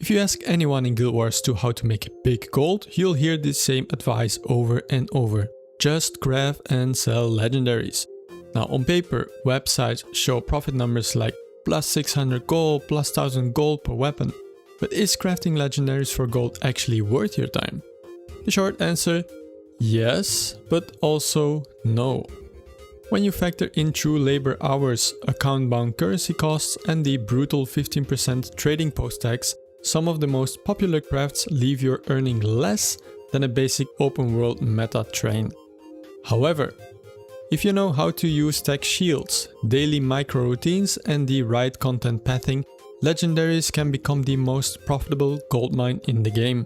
If you ask anyone in Guild Wars 2 how to make big gold, you'll hear the same advice over and over. Just craft and sell legendaries. Now on paper, websites show profit numbers like plus 600 gold, plus 1000 gold per weapon. But is crafting legendaries for gold actually worth your time? The short answer, yes, but also no. When you factor in true labor hours, account-bound currency costs and the brutal 15% trading post tax, some of the most popular crafts leave you earning less than a basic open world meta train. However, if you know how to use tech shields, daily micro routines and the right content pathing, legendaries can become the most profitable goldmine in the game.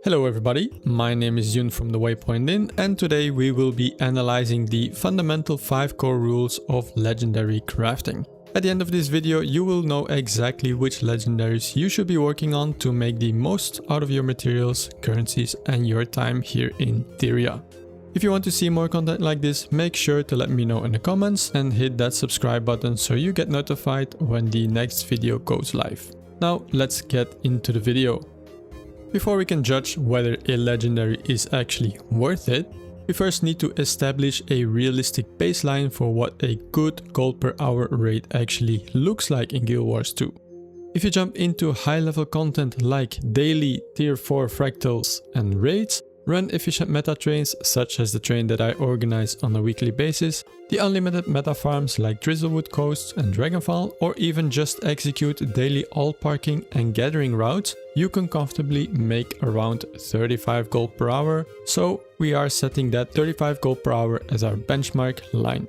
Hello everybody, my name is Yun from the Waypoint Inn, and today we will be analyzing the fundamental 5 core rules of legendary crafting. At the end of this video you will know exactly which legendaries you should be working on to make the most out of your materials, currencies and your time here in Aetheria. If you want to see more content like this, make sure to let me know in the comments and hit that subscribe button so you get notified when the next video goes live. Now let's get into the video. Before we can judge whether a legendary is actually worth it, we first need to establish a realistic baseline for what a good gold per hour rate actually looks like in Guild Wars 2. If you jump into high level content like daily tier 4 fractals and raids, run efficient meta trains such as the train that I organize on a weekly basis, the unlimited meta farms like Drizzlewood Coast and Dragonfall, or even just execute daily all parking and gathering routes, you can comfortably make around 35 gold per hour, so we are setting that 35 gold per hour as our benchmark line.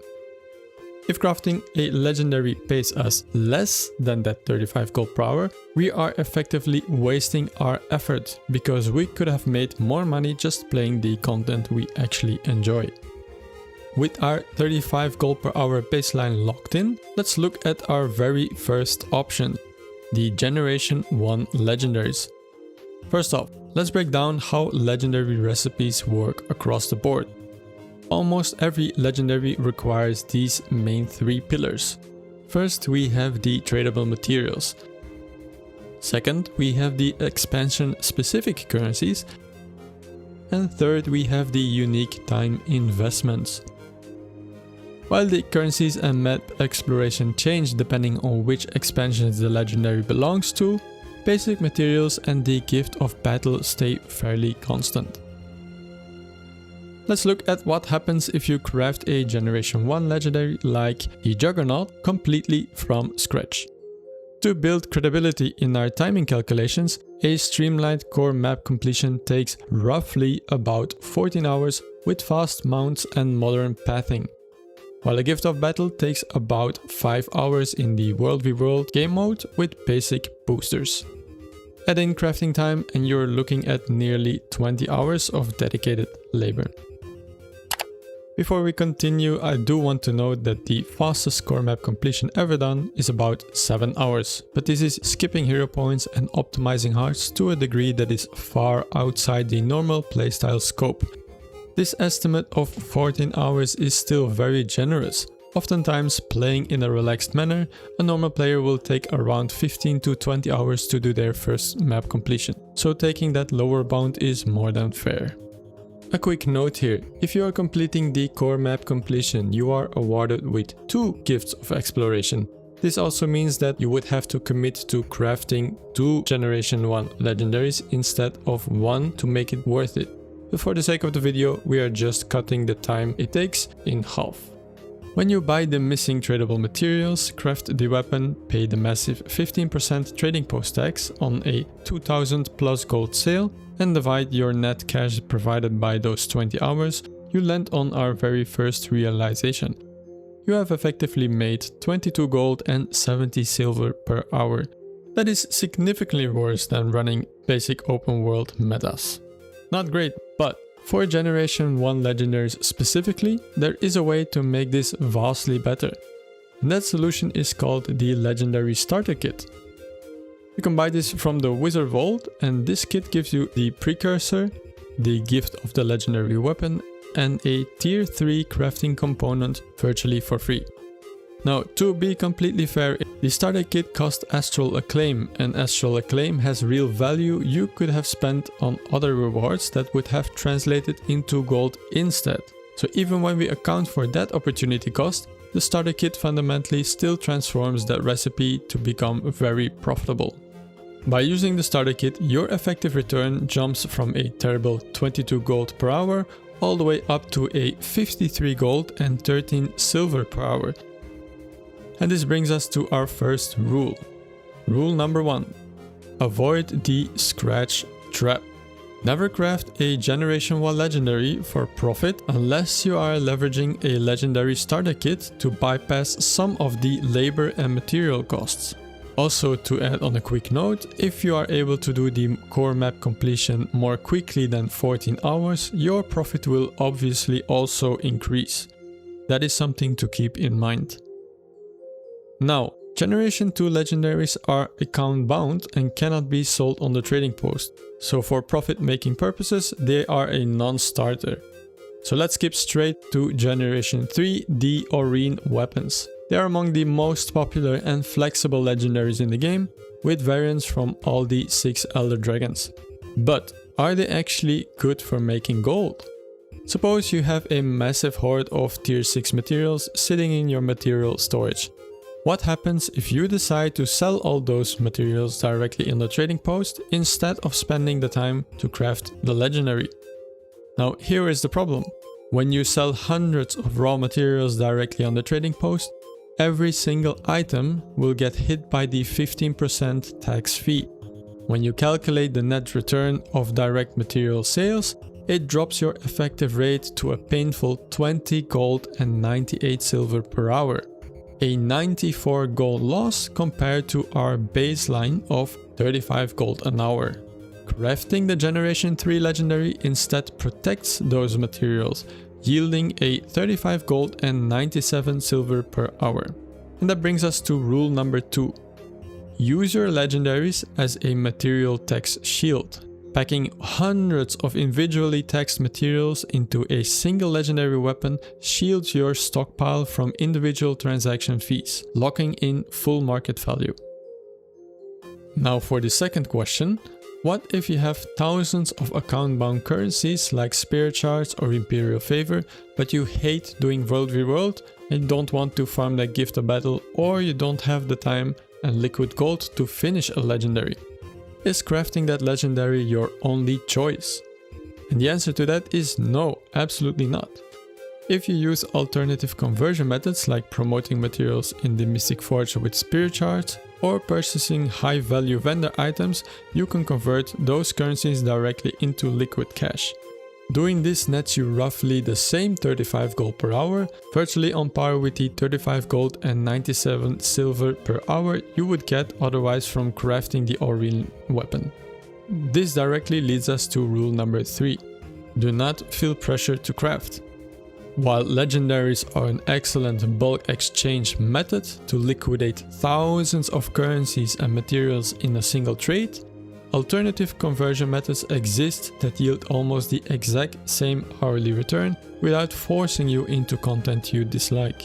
If crafting a legendary pays us less than that 35 gold per hour, we are effectively wasting our effort because we could have made more money just playing the content we actually enjoy. With our 35 gold per hour baseline locked in, let's look at our very first option, the Generation 1 legendaries. First off, let's break down how legendary recipes work across the board. Almost every legendary requires these main 3 pillars. First, we have the tradable materials. Second, we have the expansion specific currencies. And third, we have the unique time investments. While the currencies and map exploration change depending on which expansions the legendary belongs to, basic materials and the gift of battle stay fairly constant. Let's look at what happens if you craft a Generation 1 legendary like the Juggernaut completely from scratch. To build credibility in our timing calculations, a streamlined core map completion takes roughly about 14 hours with fast mounts and modern pathing, while a Gift of Battle takes about 5 hours in the World v World game mode with basic boosters. Add in crafting time and you're looking at nearly 20 hours of dedicated labor. Before we continue, I do want to note that the fastest core map completion ever done is about 7 hours, but this is skipping hero points and optimizing hearts to a degree that is far outside the normal playstyle scope. This estimate of 14 hours is still very generous. Oftentimes, playing in a relaxed manner, a normal player will take around 15 to 20 hours to do their first map completion, so taking that lower bound is more than fair. A quick note here, if you are completing the core map completion, you are awarded with 2 gifts of exploration. This also means that you would have to commit to crafting 2 Generation 1 legendaries instead of 1 to make it worth it. But for the sake of the video, we are just cutting the time it takes in half. When you buy the missing tradable materials, craft the weapon, pay the massive 15% trading post tax on a 2000 plus gold sale, and divide your net cash provided by those 20 hours, you land on our very first realization. You have effectively made 22 gold and 70 silver per hour. That is significantly worse than running basic open world metas. Not great, but for Generation 1 legendaries specifically, there is a way to make this vastly better. And that solution is called the Legendary Starter Kit. You can buy this from the Wizard Vault, and this kit gives you the precursor, the gift of the legendary weapon, and a tier 3 crafting component virtually for free. Now, to be completely fair, The starter kit cost Astral Acclaim, and Astral Acclaim has real value you could have spent on other rewards that would have translated into gold instead. So even when we account for that opportunity cost, the starter kit fundamentally still transforms that recipe to become very profitable. By using the starter kit, your effective return jumps from a terrible 22 gold per hour all the way up to a 53 gold and 13 silver per hour. And this brings us to our first rule. Rule number 1. Avoid the scratch trap. Never craft a Generation 1 legendary for profit unless you are leveraging a legendary starter kit to bypass some of the labor and material costs. Also, to add on a quick note, if you are able to do the core map completion more quickly than 14 hours, your profit will obviously also increase. That is something to keep in mind. Now, Generation 2 legendaries are account bound and cannot be sold on the trading post, so for profit making purposes they are a non-starter. So let's skip straight to Generation 3, the Aurene weapons. They are among the most popular and flexible legendaries in the game, with variants from all the 6 Elder Dragons. But are they actually good for making gold? Suppose you have a massive hoard of tier 6 materials sitting in your material storage. What happens if you decide to sell all those materials directly in the trading post instead of spending the time to craft the legendary? Now here is the problem. When you sell hundreds of raw materials directly on the trading post, every single item will get hit by the 15% tax fee. When you calculate the net return of direct material sales, it drops your effective rate to a painful 20 gold and 98 silver per hour. A 94 gold loss compared to our baseline of 35 gold an hour. Crafting the Generation 3 legendary instead protects those materials, yielding a 35 gold and 97 silver per hour. And that brings us to rule number 2. Use your legendaries as a material tax shield. Packing hundreds of individually taxed materials into a single legendary weapon shields your stockpile from individual transaction fees, locking in full market value. Now for the second question, what if you have thousands of account-bound currencies like Spirit Shards or Imperial Favor, but you hate doing World v World and don't want to farm that gift of battle, or you don't have the time and liquid gold to finish a legendary? Is crafting that legendary your only choice? And the answer to that is no, absolutely not. If you use alternative conversion methods like promoting materials in the Mystic Forge with Spirit Shards or purchasing high value vendor items, you can convert those currencies directly into liquid cash. Doing this nets you roughly the same 35 gold per hour, virtually on par with the 35 gold and 97 silver per hour you would get otherwise from crafting the Aurene weapon. This directly leads us to rule number 3. Do not feel pressure to craft. While legendaries are an excellent bulk exchange method to liquidate thousands of currencies and materials in a single trade, alternative conversion methods exist that yield almost the exact same hourly return without forcing you into content you dislike.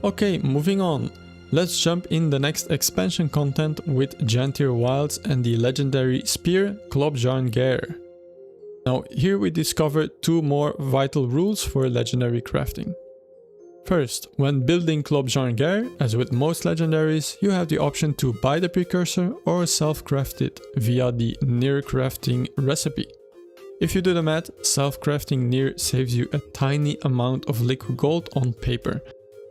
Okay, moving on. Let's jump in the next expansion content with Jantir Wilds and the legendary spear Klobjarn Geir. Now here we discover 2 more vital rules for legendary crafting. First, when building Klobjarn Geir, as with most legendaries, you have the option to buy the precursor or self-craft it via the Nier crafting recipe. If you do the math, self-crafting Nier saves you a tiny amount of liquid gold on paper.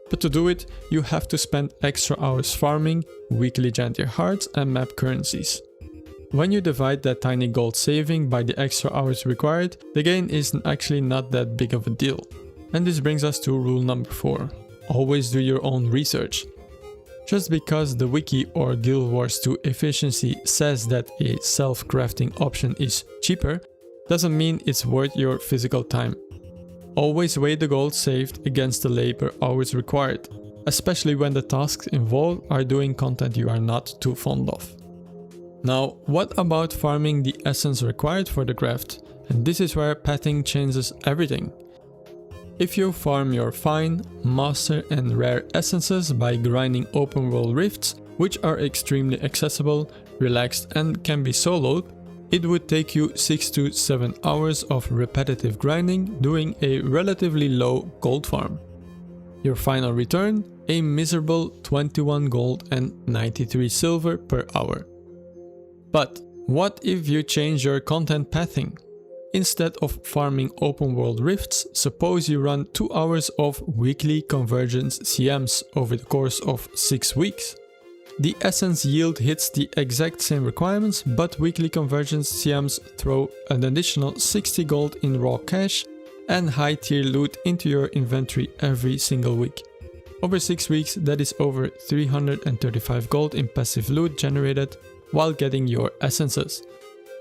But to do it, you have to spend extra hours farming, weekly Jantir hearts and map currencies. When you divide that tiny gold saving by the extra hours required, the gain is actually not that big of a deal. And this brings us to rule number 4. Always do your own research. Just because the wiki or Guild Wars 2 efficiency says that a self-crafting option is cheaper, doesn't mean it's worth your physical time. Always weigh the gold saved against the labor hours required, especially when the tasks involved are doing content you are not too fond of. Now, what about farming the essence required for the craft? And this is where pathing changes everything. If you farm your fine, master and rare essences by grinding open world rifts, which are extremely accessible, relaxed and can be soloed, it would take you 6 to 7 hours of repetitive grinding doing a relatively low gold farm. Your final return? A miserable 21 gold and 93 silver per hour. But what if you change your content pathing? Instead of farming open world rifts, suppose you run 2 hours of weekly convergence CMs over the course of 6 weeks. The essence yield hits the exact same requirements, but weekly convergence CMs throw an additional 60 gold in raw cash and high tier loot into your inventory every single week. Over 6 weeks, that is over 335 gold in passive loot generated while getting your essences.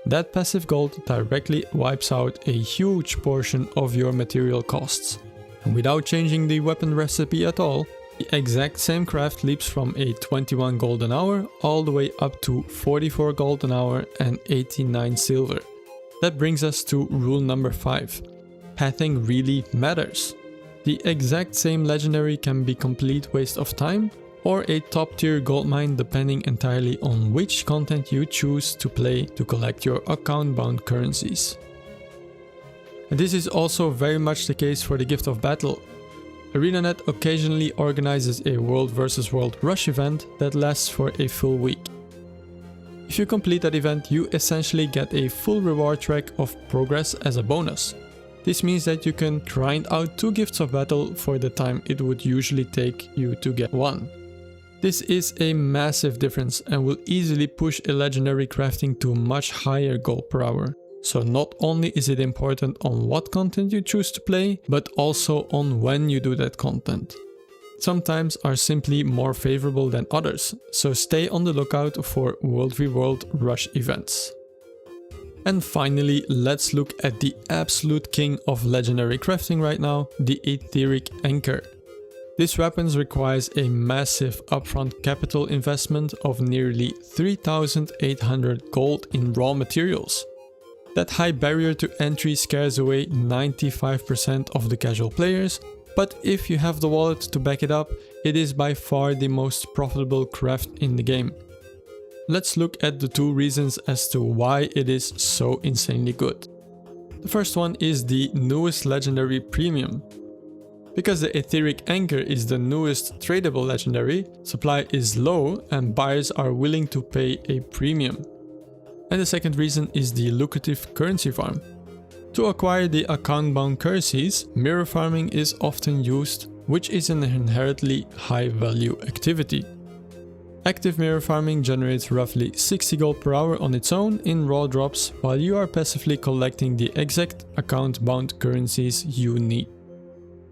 That passive gold directly wipes out a huge portion of your material costs. And without changing the weapon recipe at all, the exact same craft leaps from a 21 gold an hour all the way up to 44 gold an hour and 89 silver. That brings us to rule number 5. Pathing really matters. The exact same legendary can be complete waste of time or a top tier gold mine depending entirely on which content you choose to play to collect your account bound currencies. And this is also very much the case for the Gift of Battle. ArenaNet occasionally organizes a world versus world rush event that lasts for a full week. If you complete that event, you essentially get a full reward track of progress as a bonus. This means that you can grind out 2 Gifts of Battle for the time it would usually take you to get 1. This is a massive difference and will easily push a legendary crafting to much higher gold per hour. So not only is it important on what content you choose to play, but also on when you do that content. Some times are simply more favorable than others, so stay on the lookout for World v World rush events. And finally, let's look at the absolute king of legendary crafting right now, the Aetheric Anchor. This weapon requires a massive upfront capital investment of nearly 3,800 gold in raw materials. That high barrier to entry scares away 95% of the casual players, but if you have the wallet to back it up, it is by far the most profitable craft in the game. Let's look at the 2 reasons as to why it is so insanely good. The first one is the newest legendary premium. Because the Aetheric Anchor is the newest tradable legendary, supply is low and buyers are willing to pay a premium. And the second reason is the lucrative currency farm. To acquire the account-bound currencies, mirror farming is often used, which is an inherently high-value activity. Active mirror farming generates roughly 60 gold per hour on its own in raw drops, while you are passively collecting the exact account-bound currencies you need.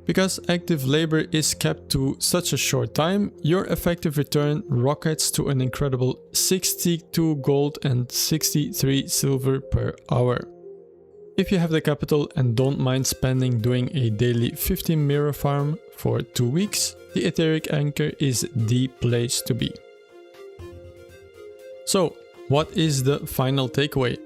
Because active labor is kept to such a short time, your effective return rockets to an incredible 62 gold and 63 silver per hour. If you have the capital and don't mind spending doing a daily 15 mirror farm for 2 weeks, the Aetheric Anchor is the place to be. So, what is the final takeaway?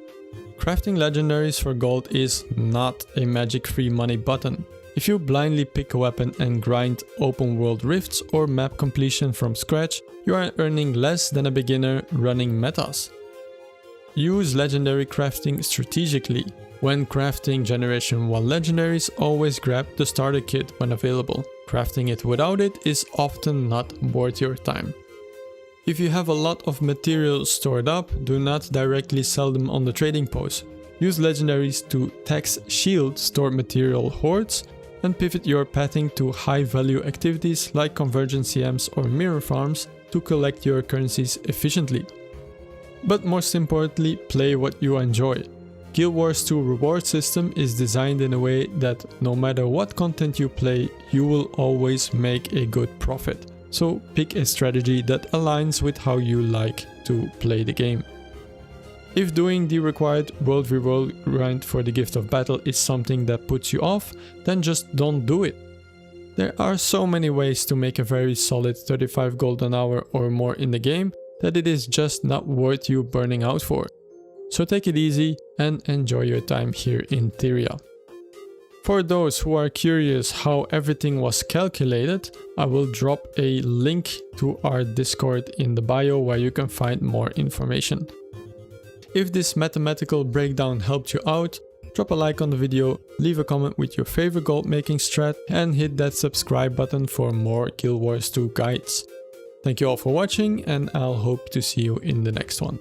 Crafting legendaries for gold is not a magic free money button. If you blindly pick a weapon and grind open world rifts or map completion from scratch, you are earning less than a beginner running metas. Use legendary crafting strategically. When crafting generation 1 legendaries, always grab the starter kit when available. Crafting it without it is often not worth your time. If you have a lot of materials stored up, do not directly sell them on the trading post. Use legendaries to tax shield stored material hoards and pivot your pathing to high value activities like convergence CMs or mirror farms to collect your currencies efficiently. But most importantly, play what you enjoy. Guild Wars 2 reward system is designed in a way that no matter what content you play, you will always make a good profit. So pick a strategy that aligns with how you like to play the game. If doing the required World v World grind for the Gift of Battle is something that puts you off, then just don't do it. There are so many ways to make a very solid 35 gold an hour or more in the game that it is just not worth you burning out for. So take it easy and enjoy your time here in Theria. For those who are curious how everything was calculated, I will drop a link to our Discord in the bio where you can find more information. If this mathematical breakdown helped you out, drop a like on the video, leave a comment with your favorite gold making strat, and hit that subscribe button for more Guild Wars 2 guides. Thank you all for watching, and I'll hope to see you in the next one.